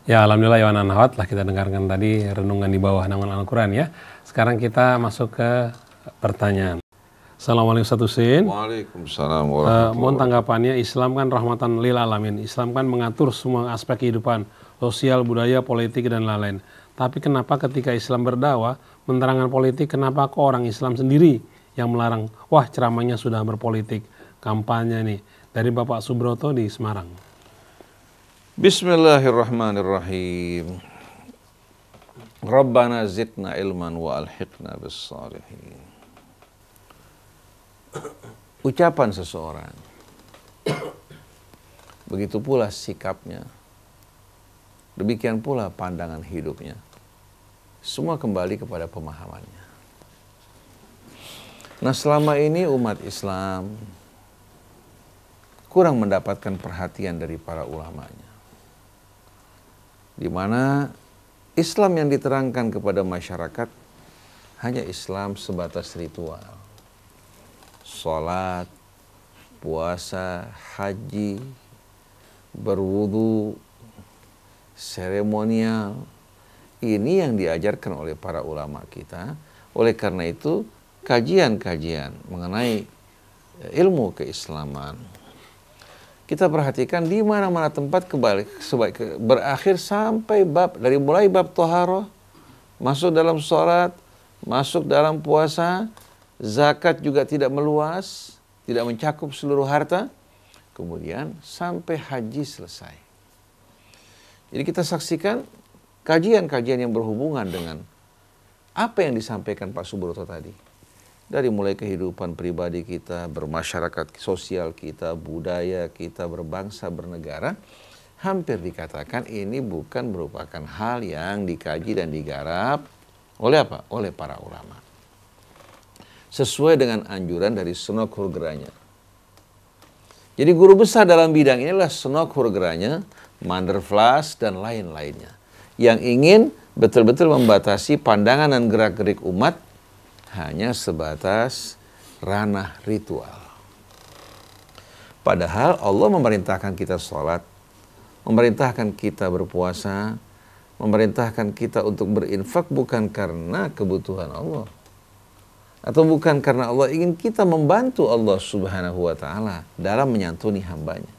Ya, alhamdulillah ya Nahwat, lah kita dengarkan tadi renungan di bawah naungan Al-Quran ya. Sekarang kita masuk ke pertanyaan. Assalamualaikum Ustaz Husin. Waalaikumsalam warahmatullahi Mohon wabarakatuh. tanggapannya, Islam kan rahmatan lil alamin. Islam kan mengatur semua aspek kehidupan, sosial, budaya, politik, dan lain-lain. Tapi kenapa ketika Islam berdakwah, menerangkan politik, kenapa kok orang Islam sendiri yang melarang? Wah, ceramahnya sudah berpolitik, kampanye nih. Dari Bapak Subroto di Semarang. Bismillahirrahmanirrahim. Rabbana zidna ilman wa alhiqna bis salihin. Ucapan seseorang, begitu pula sikapnya, demikian pula pandangan hidupnya. Semua kembali kepada pemahamannya. Nah, selama ini umat Islam kurang mendapatkan perhatian dari para ulamanya, di mana Islam yang diterangkan kepada masyarakat hanya Islam sebatas ritual. Salat, puasa, haji, berwudu, seremonial. Ini yang diajarkan oleh para ulama kita. Oleh karena itu, kajian-kajian mengenai ilmu keislaman, kita perhatikan di mana-mana tempat berakhir sampai bab, dari mulai bab toharoh, masuk dalam sholat, masuk dalam puasa, zakat juga tidak meluas, tidak mencakup seluruh harta, kemudian sampai haji selesai. Jadi kita saksikan kajian-kajian yang berhubungan dengan apa yang disampaikan Pak Subroto tadi. Dari mulai kehidupan pribadi kita, bermasyarakat sosial kita, budaya kita, berbangsa, bernegara, hampir dikatakan ini bukan merupakan hal yang dikaji dan digarap oleh apa? Oleh para ulama. Sesuai dengan anjuran dari Senok Hurgeranya. Jadi guru besar dalam bidang inilah Senok Hurgeranya, Mandervlas, dan lain-lainnya. Yang ingin betul-betul membatasi pandangan dan gerak-gerik umat hanya sebatas ranah ritual. Padahal Allah memerintahkan kita sholat, memerintahkan kita berpuasa, memerintahkan kita untuk berinfak bukan karena kebutuhan Allah, atau bukan karena Allah ingin kita membantu Allah Subhanahu wa ta'ala dalam menyantuni hambanya.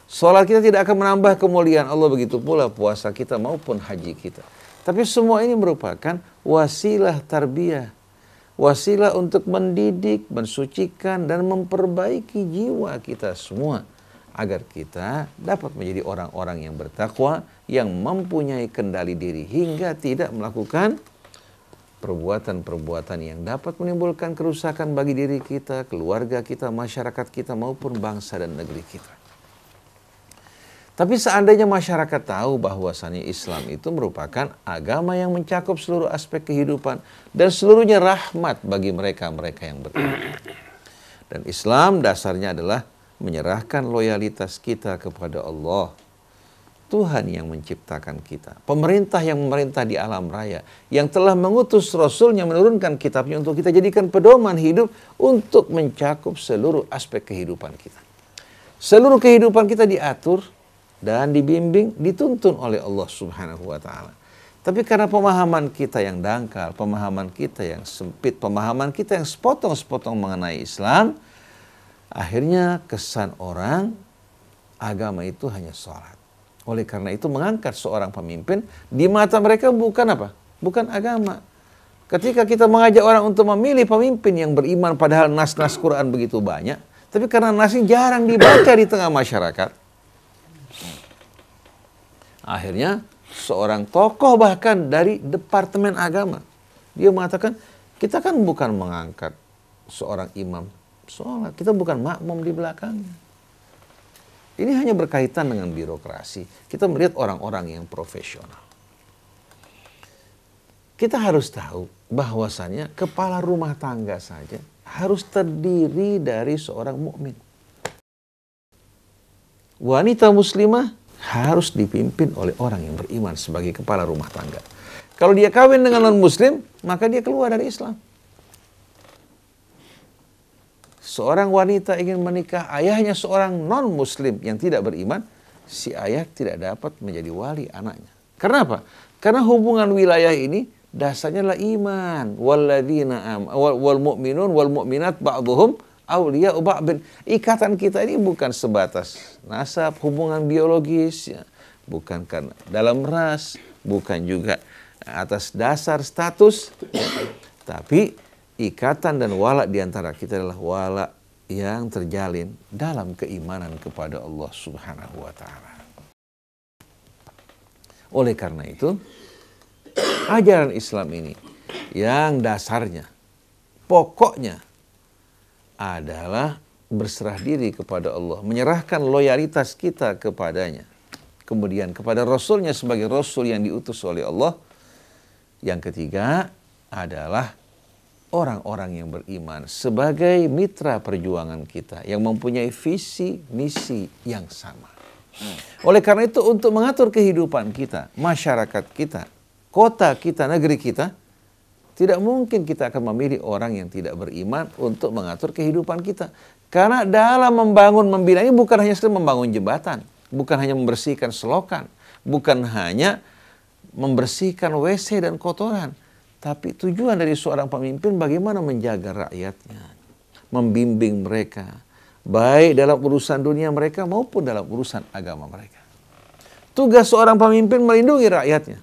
Sholat kita tidak akan menambah kemuliaan Allah, begitu pula puasa kita maupun haji kita. Tapi semua ini merupakan wasilah tarbiyah, wasilah untuk mendidik, mensucikan, dan memperbaiki jiwa kita semua, agar kita dapat menjadi orang-orang yang bertakwa, yang mempunyai kendali diri, hingga tidak melakukan perbuatan-perbuatan yang dapat menimbulkan kerusakan bagi diri kita, keluarga kita, masyarakat kita, maupun bangsa dan negeri kita. Tapi seandainya masyarakat tahu bahwasannya Islam itu merupakan agama yang mencakup seluruh aspek kehidupan dan seluruhnya rahmat bagi mereka-mereka yang beriman. Dan Islam dasarnya adalah menyerahkan loyalitas kita kepada Allah, Tuhan yang menciptakan kita, pemerintah yang memerintah di alam raya, yang telah mengutus Rasulnya menurunkan kitabnya untuk kita jadikan pedoman hidup untuk mencakup seluruh aspek kehidupan kita. Seluruh kehidupan kita diatur dan dibimbing, dituntun oleh Allah Subhanahu wa ta'ala. Tapi karena pemahaman kita yang dangkal, pemahaman kita yang sempit, pemahaman kita yang sepotong-sepotong mengenai Islam, akhirnya kesan orang agama itu hanya sholat. Oleh karena itu mengangkat seorang pemimpin, di mata mereka bukan apa? Bukan agama. Ketika kita mengajak orang untuk memilih pemimpin yang beriman, padahal nas-nas Quran begitu banyak, tapi karena nasnya jarang dibaca di tengah masyarakat, akhirnya seorang tokoh bahkan dari Departemen Agama, dia mengatakan, kita kan bukan mengangkat seorang imam sholat, kita bukan makmum di belakangnya. Ini hanya berkaitan dengan birokrasi. Kita melihat orang-orang yang profesional. Kita harus tahu bahwasannya kepala rumah tangga saja harus terdiri dari seorang mukmin. Wanita muslimah harus dipimpin oleh orang yang beriman sebagai kepala rumah tangga. Kalau dia kawin dengan non-muslim, maka dia keluar dari Islam. Seorang wanita ingin menikah, ayahnya seorang non-muslim yang tidak beriman, si ayah tidak dapat menjadi wali anaknya. Karena apa? Karena hubungan wilayah ini dasarnya adalah iman. Wal mu'minun wal mu'minat ba'duhum awliya'u ba'din. Ikatan kita ini bukan sebatas nasab, hubungan biologis, ya. Bukan karena dalam ras, bukan juga atas dasar status, tapi ikatan dan wala di antara kita adalah wala yang terjalin dalam keimanan kepada Allah Subhanahu wa taala. Oleh karena itu, ajaran Islam ini yang dasarnya, pokoknya adalah berserah diri kepada Allah, menyerahkan loyalitas kita kepadanya, kemudian kepada Rasulnya sebagai Rasul yang diutus oleh Allah. Yang ketiga adalah orang-orang yang beriman sebagai mitra perjuangan kita yang mempunyai visi misi yang sama. Oleh karena itu, untuk mengatur kehidupan kita, masyarakat kita, kota kita, negeri kita, tidak mungkin kita akan memilih orang yang tidak beriman untuk mengatur kehidupan kita. Karena dalam membangun, membina ini bukan hanya sekedar membangun jembatan, bukan hanya membersihkan selokan, bukan hanya membersihkan WC dan kotoran, tapi tujuan dari seorang pemimpin bagaimana menjaga rakyatnya, membimbing mereka, baik dalam urusan dunia mereka maupun dalam urusan agama mereka. Tugas seorang pemimpin melindungi rakyatnya.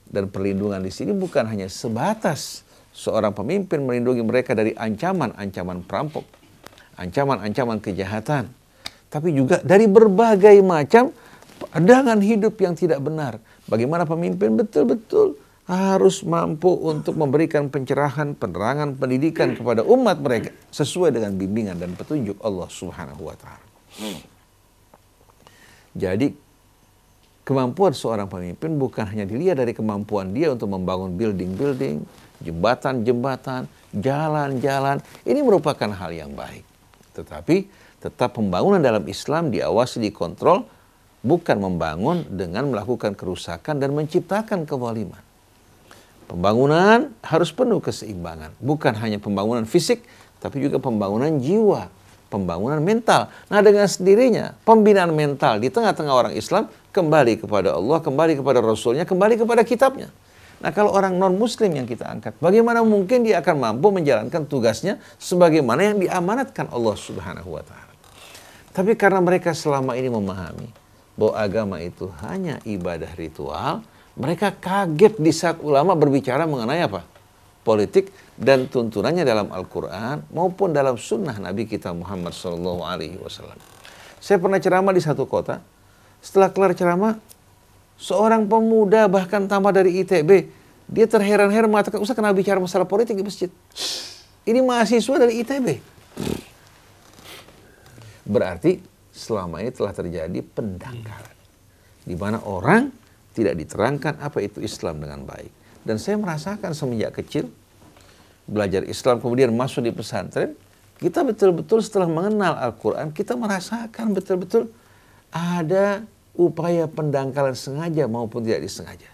Dan perlindungan di sini bukan hanya sebatas seorang pemimpin melindungi mereka dari ancaman-ancaman perampok, ancaman-ancaman kejahatan, tapi juga dari berbagai macam pandangan hidup yang tidak benar. Bagaimana pemimpin betul-betul harus mampu untuk memberikan pencerahan, penerangan, pendidikan kepada umat mereka sesuai dengan bimbingan dan petunjuk Allah Subhanahu wa taala. Jadi kemampuan seorang pemimpin bukan hanya dilihat dari kemampuan dia untuk membangun building-building, jembatan-jembatan, jalan-jalan. Ini merupakan hal yang baik. Tetapi tetap pembangunan dalam Islam diawasi, dikontrol, bukan membangun dengan melakukan kerusakan dan menciptakan kezaliman. Pembangunan harus penuh keseimbangan. Bukan hanya pembangunan fisik, tapi juga pembangunan jiwa, pembangunan mental. Nah, dengan sendirinya, pembinaan mental di tengah-tengah orang Islam kembali kepada Allah, kembali kepada Rasulnya, kembali kepada kitabnya. Nah, kalau orang non-muslim yang kita angkat, bagaimana mungkin dia akan mampu menjalankan tugasnya sebagaimana yang diamanatkan Allah Subhanahu wa ta'ala. Tapi karena mereka selama ini memahami bahwa agama itu hanya ibadah ritual, mereka kaget di saat ulama berbicara mengenai apa? Politik dan tuntunannya dalam Al-Quran maupun dalam sunnah Nabi kita Muhammad SAW. Saya pernah ceramah di satu kota. Setelah kelar ceramah, seorang pemuda bahkan tamat dari ITB, dia terheran-heran mengatakan, "Ustaz, kenapa bicara masalah politik di masjid? Ini mahasiswa dari ITB." Berarti selama ini telah terjadi pendangkalan, di mana orang tidak diterangkan apa itu Islam dengan baik. Dan saya merasakan semenjak kecil, belajar Islam kemudian masuk di pesantren, kita betul-betul setelah mengenal Al-Quran, kita merasakan betul-betul ada upaya pendangkalan sengaja maupun tidak disengaja.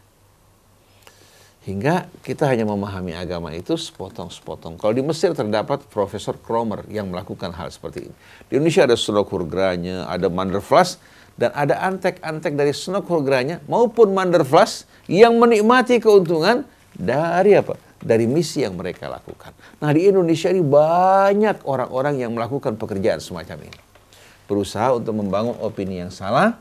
Hingga kita hanya memahami agama itu sepotong-sepotong. Kalau di Mesir terdapat Profesor Kromer yang melakukan hal seperti ini. Di Indonesia ada Sunokhur Granya, ada Mandervlas, dan ada antek-antek dari Sunokhur Granya maupun Mandervlas yang menikmati keuntungan dari apa? Dari misi yang mereka lakukan. Nah, di Indonesia ini banyak orang-orang yang melakukan pekerjaan semacam ini. Berusaha untuk membangun opini yang salah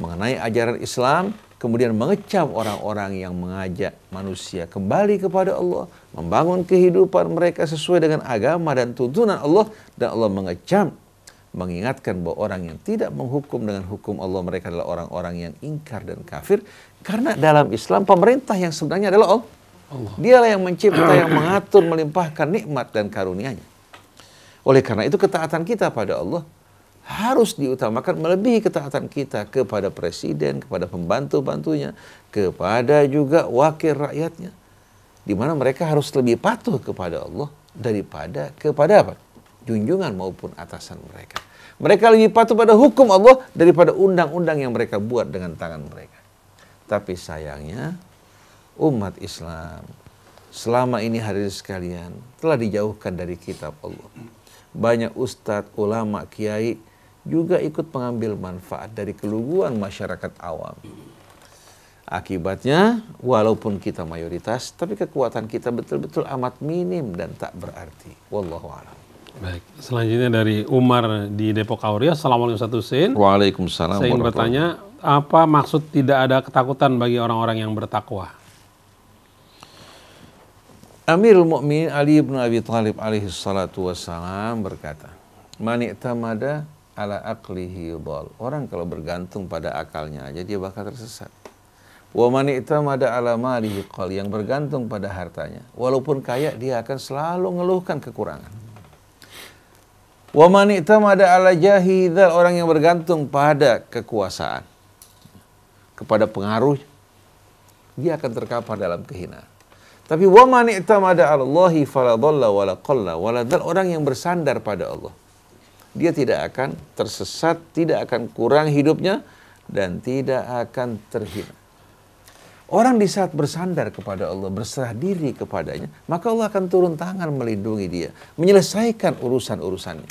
mengenai ajaran Islam, kemudian mengecam orang-orang yang mengajak manusia kembali kepada Allah, membangun kehidupan mereka sesuai dengan agama dan tuntunan Allah, dan Allah mengecam, mengingatkan bahwa orang yang tidak menghukum dengan hukum Allah, mereka adalah orang-orang yang ingkar dan kafir. Karena dalam Islam pemerintah yang sebenarnya adalah Allah. Dialah yang mencipta, yang mengatur, melimpahkan nikmat dan karunia-Nya. Oleh karena itu ketaatan kita pada Allah harus diutamakan melebihi ketaatan kita kepada presiden, kepada pembantu-bantunya, kepada juga wakil rakyatnya. Di mana mereka harus lebih patuh kepada Allah daripada kepada apa? Junjungan maupun atasan mereka. Mereka lebih patuh pada hukum Allah daripada undang-undang yang mereka buat dengan tangan mereka. Tapi sayangnya umat Islam selama ini hadirin sekalian telah dijauhkan dari kitab Allah. Banyak ustadz, ulama, kiai juga ikut mengambil manfaat dari keluguan masyarakat awam. Akibatnya, walaupun kita mayoritas, tapi kekuatan kita betul-betul amat minim dan tak berarti. Wallahu a'lam. Baik, selanjutnya dari Umar di Depok Auria. Assalamualaikum Ustaz Husein. Waalaikumsalam. Saya ingin bertanya, apa maksud tidak ada ketakutan bagi orang-orang yang bertakwa? Amirul Mukminin Ali bin Abi Thalib alaihi salatu wassalam berkata, "Man i'tamada ala aqlihi dhal." Orang kalau bergantung pada akalnya aja dia bakal tersesat. Wa man i'tamada ala malihi qal, yang bergantung pada hartanya, walaupun kaya dia akan selalu mengeluhkan kekurangan. Wa man i'tamada ala jahi dzal, orang yang bergantung pada kekuasaan, kepada pengaruh, dia akan terkapar dalam kehinaan. Tapi wa man i'tamada 'ala Allahi fala dhalla wala qalla wala dzal, orang yang bersandar pada Allah, dia tidak akan tersesat, tidak akan kurang hidupnya dan tidak akan terhina. Orang di saat bersandar kepada Allah, berserah diri kepadanya, maka Allah akan turun tangan melindungi dia, menyelesaikan urusan-urusannya.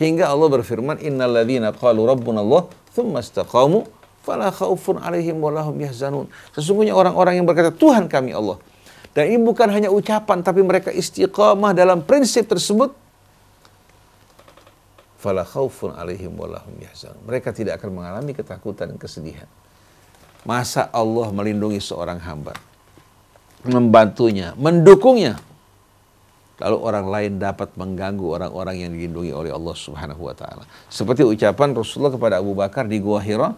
Hingga Allah berfirman, "Innal ladzina qalu rabbunallah tsumma istaqamu fala khaufun 'alaihim wa lahum yahzanun." Sesungguhnya orang-orang yang berkata, "Tuhan kami Allah." Dan ini bukan hanya ucapan, tapi mereka istiqamah dalam prinsip tersebut. Fala khaufun 'alaihim wa lahum yahzanun. Mereka tidak akan mengalami ketakutan dan kesedihan. Masa Allah melindungi seorang hamba, membantunya, mendukungnya, lalu orang lain dapat mengganggu orang-orang yang dilindungi oleh Allah Subhanahu wa taala. Seperti ucapan Rasulullah kepada Abu Bakar di Gua Hira.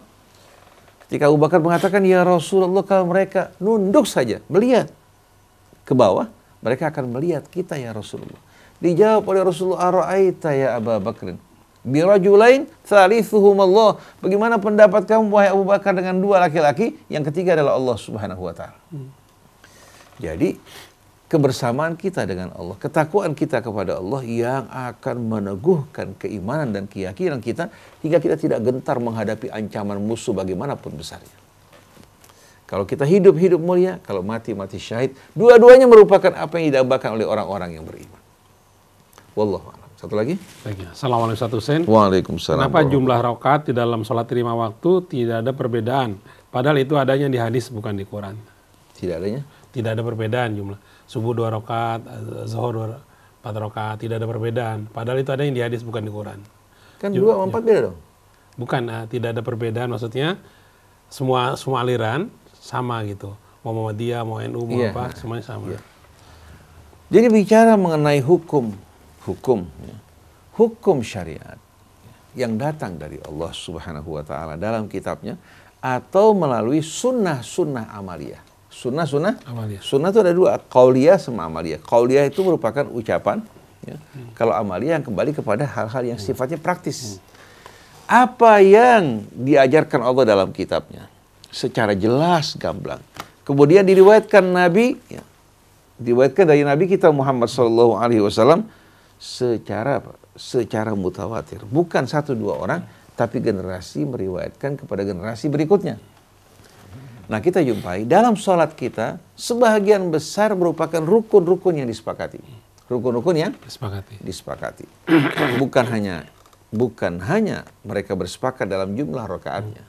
Ketika Abu Bakar mengatakan, "Ya Rasulullah, kalau mereka nunduk saja, melihat ke bawah, mereka akan melihat kita ya Rasulullah." Dijawab oleh Rasulullah, "Ara'aita ya Abu Bakrin birajulain thalithuhum Allah." Bagaimana pendapat kamu wahai Abu Bakar dengan dua laki-laki, yang ketiga adalah Allah Subhanahu wa taala. Jadi kebersamaan kita dengan Allah, ketakwaan kita kepada Allah yang akan meneguhkan keimanan dan keyakinan kita hingga kita tidak gentar menghadapi ancaman musuh bagaimanapun besarnya. Kalau kita hidup mulia, kalau mati syahid. Dua-duanya merupakan apa yang didambakan oleh orang-orang yang beriman. Wallahu a'lam. Satu lagi. Assalamualaikum Ustaz Husein. Waalaikumsalam. Kenapa jumlah rakaat di dalam sholat 5 waktu tidak ada perbedaan? Padahal itu adanya di hadis bukan di Quran. Tidak adanya? Tidak ada perbedaan jumlah. Subuh 2 rakaat, zuhur 4 rakaat, tidak ada perbedaan. Padahal itu ada yang di hadis bukan di Quran. Kan 2 sama 4 beda dong? Bukan, tidak ada perbedaan, maksudnya semua aliran sama gitu. Mau Muhammadiyah, mau NU, mau apa, semuanya sama. Iya. Jadi bicara mengenai hukum syariat yang datang dari Allah Subhanahu wa taala dalam kitabnya atau melalui sunnah amaliyah. Sunnah Amaliyah. Sunnah itu ada dua, qauliyah sama amaliyah. Qauliyah itu merupakan ucapan, ya. Kalau amaliyah yang kembali kepada hal-hal yang sifatnya praktis. Apa yang diajarkan Allah dalam kitabnya secara jelas, gamblang. Kemudian diriwayatkan Nabi, ya, diriwayatkan dari Nabi kita Muhammad SAW secara mutawatir. Bukan 1-2 orang, tapi generasi meriwayatkan kepada generasi berikutnya. Nah, kita jumpai dalam sholat kita, sebahagian besar merupakan rukun-rukun yang disepakati. Rukun-rukun yang disepakati. Bukan hanya mereka bersepakat dalam jumlah rakaatnya.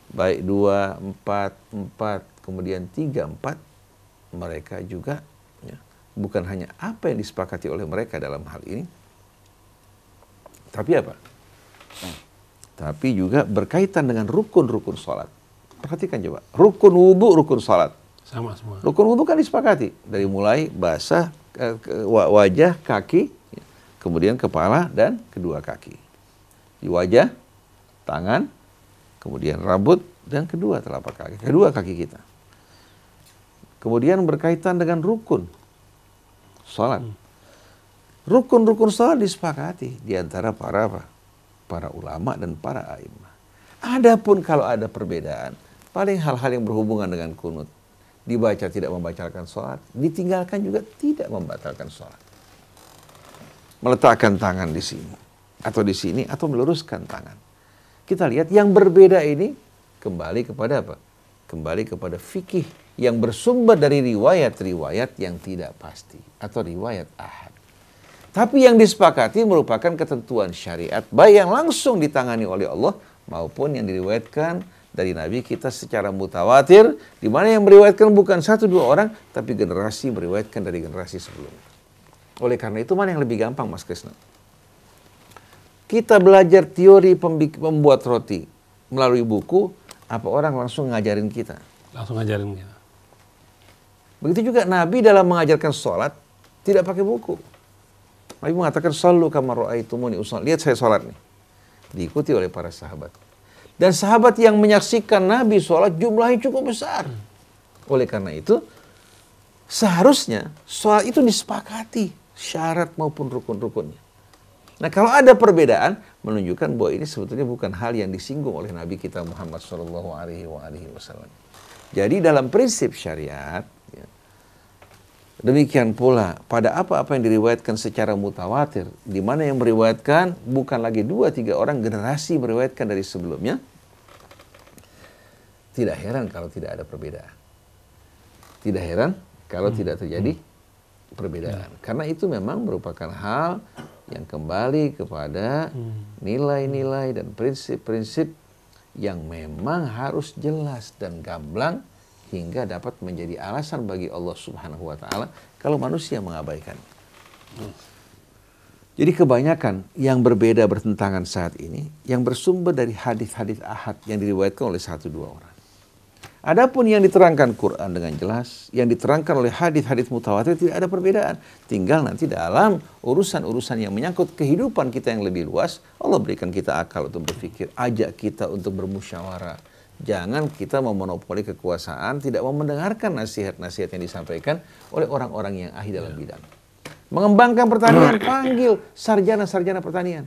Baik 2, 4, kemudian 3, 4, mereka juga, ya, bukan hanya apa yang disepakati oleh mereka dalam hal ini, tapi apa? Tapi juga berkaitan dengan rukun-rukun sholat. Perhatikan coba, rukun wudu, rukun sholat. Sama semua. Rukun wudu kan disepakati. Dari mulai basah, wajah, kaki, kemudian kepala dan kedua kaki. Di wajah, tangan, kemudian rambut, dan kedua telapak kaki. Kedua kaki kita. Kemudian berkaitan dengan rukun sholat. Rukun-rukun sholat disepakati di antara para ulama dan para a'immah. Adapun kalau ada perbedaan, paling hal-hal yang berhubungan dengan kunut, dibaca tidak membatalkan sholat, ditinggalkan juga tidak membatalkan sholat. Meletakkan tangan di sini, atau meluruskan tangan. Kita lihat yang berbeda ini kembali kepada apa? Kembali kepada fikih yang bersumber dari riwayat-riwayat yang tidak pasti atau riwayat ahad. Tapi yang disepakati merupakan ketentuan syariat, baik yang langsung ditangani oleh Allah maupun yang diriwayatkan dari Nabi kita secara mutawatir, di mana yang meriwayatkan bukan 1-2 orang, tapi generasi meriwayatkan dari generasi sebelumnya. Oleh karena itu, mana yang lebih gampang, Mas Krisna? Kita belajar teori membuat roti melalui buku, apa orang langsung ngajarin kita? Langsung ngajarin kita. Begitu juga Nabi dalam mengajarkan sholat, tidak pakai buku. Nabi mengatakan, "Shallu kama ra'aitumuni usolli." Lihat saya sholat nih. Diikuti oleh para sahabat. Dan sahabat yang menyaksikan Nabi sholat jumlahnya cukup besar. Oleh karena itu, seharusnya sholat itu disepakati syarat maupun rukun-rukunnya. Nah, kalau ada perbedaan, menunjukkan bahwa ini sebetulnya bukan hal yang disinggung oleh Nabi kita Muhammad SAW. Jadi dalam prinsip syariat, ya, demikian pula pada apa-apa yang diriwayatkan secara mutawatir, di mana yang meriwayatkan bukan lagi 2-3 orang, generasi meriwayatkan dari sebelumnya, tidak heran kalau tidak ada perbedaan. Tidak heran kalau tidak terjadi perbedaan. Karena itu memang merupakan hal yang kembali kepada nilai-nilai dan prinsip-prinsip yang memang harus jelas dan gamblang hingga dapat menjadi alasan bagi Allah Subhanahu wa Ta'ala kalau manusia mengabaikan. Jadi kebanyakan yang berbeda bertentangan saat ini yang bersumber dari hadis-hadis ahad yang diriwayatkan oleh 1-2 orang. Adapun yang diterangkan Quran dengan jelas, yang diterangkan oleh hadis-hadis mutawatir, tidak ada perbedaan. Tinggal nanti dalam urusan-urusan yang menyangkut kehidupan kita yang lebih luas, Allah berikan kita akal untuk berpikir, ajak kita untuk bermusyawarah. Jangan kita memonopoli kekuasaan, tidak mau mendengarkan nasihat-nasihat yang disampaikan oleh orang-orang yang ahli dalam bidang. Mengembangkan pertanian, panggil sarjana-sarjana pertanian.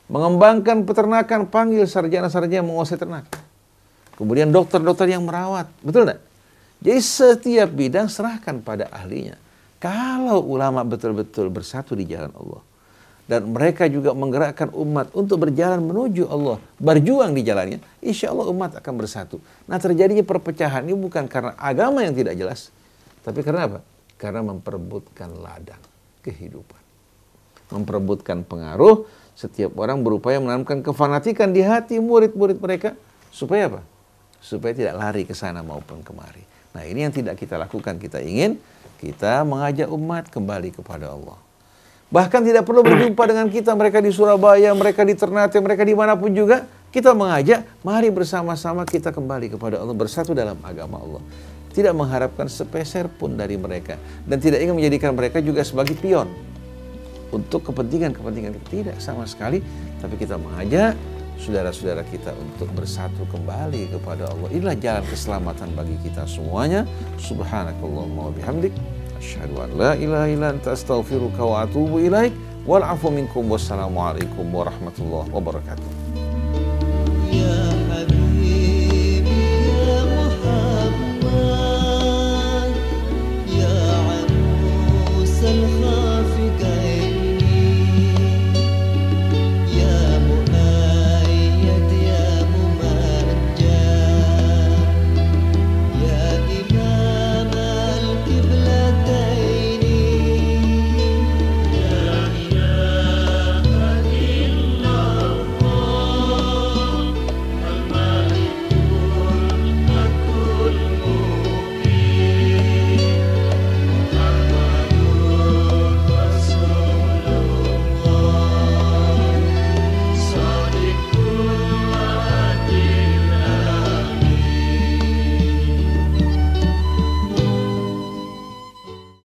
Mengembangkan peternakan, panggil sarjana-sarjana yang menguasai ternak. Kemudian dokter-dokter yang merawat, betul tidak? Jadi setiap bidang serahkan pada ahlinya. Kalau ulama betul-betul bersatu di jalan Allah, dan mereka juga menggerakkan umat untuk berjalan menuju Allah, berjuang di jalannya, insya Allah umat akan bersatu. Nah, terjadinya perpecahan ini bukan karena agama yang tidak jelas, tapi karena apa? Karena memperebutkan ladang kehidupan. Memperebutkan pengaruh, setiap orang berupaya menanamkan kefanatikan di hati murid-murid mereka, supaya apa? Supaya tidak lari ke sana maupun kemari. Nah, ini yang tidak kita lakukan. Kita ingin kita mengajak umat kembali kepada Allah. Bahkan tidak perlu berjumpa dengan kita, mereka di Surabaya, mereka di Ternate, mereka dimanapun juga, kita mengajak, mari bersama-sama kita kembali kepada Allah, bersatu dalam agama Allah. Tidak mengharapkan sepeser pun dari mereka. Dan tidak ingin menjadikan mereka juga sebagai pion untuk kepentingan-kepentingan kita. Tidak sama sekali, tapi kita mengajak saudara-saudara kita untuk bersatu kembali kepada Allah. Inilah jalan keselamatan bagi kita semuanya. Subhanakallahumma wa bihamdik, asyhadu an la ilaha illa anta astaghfiruka wa atubu ilaik. Wal afu minkum, wassalamualaikum warahmatullahi wabarakatuh.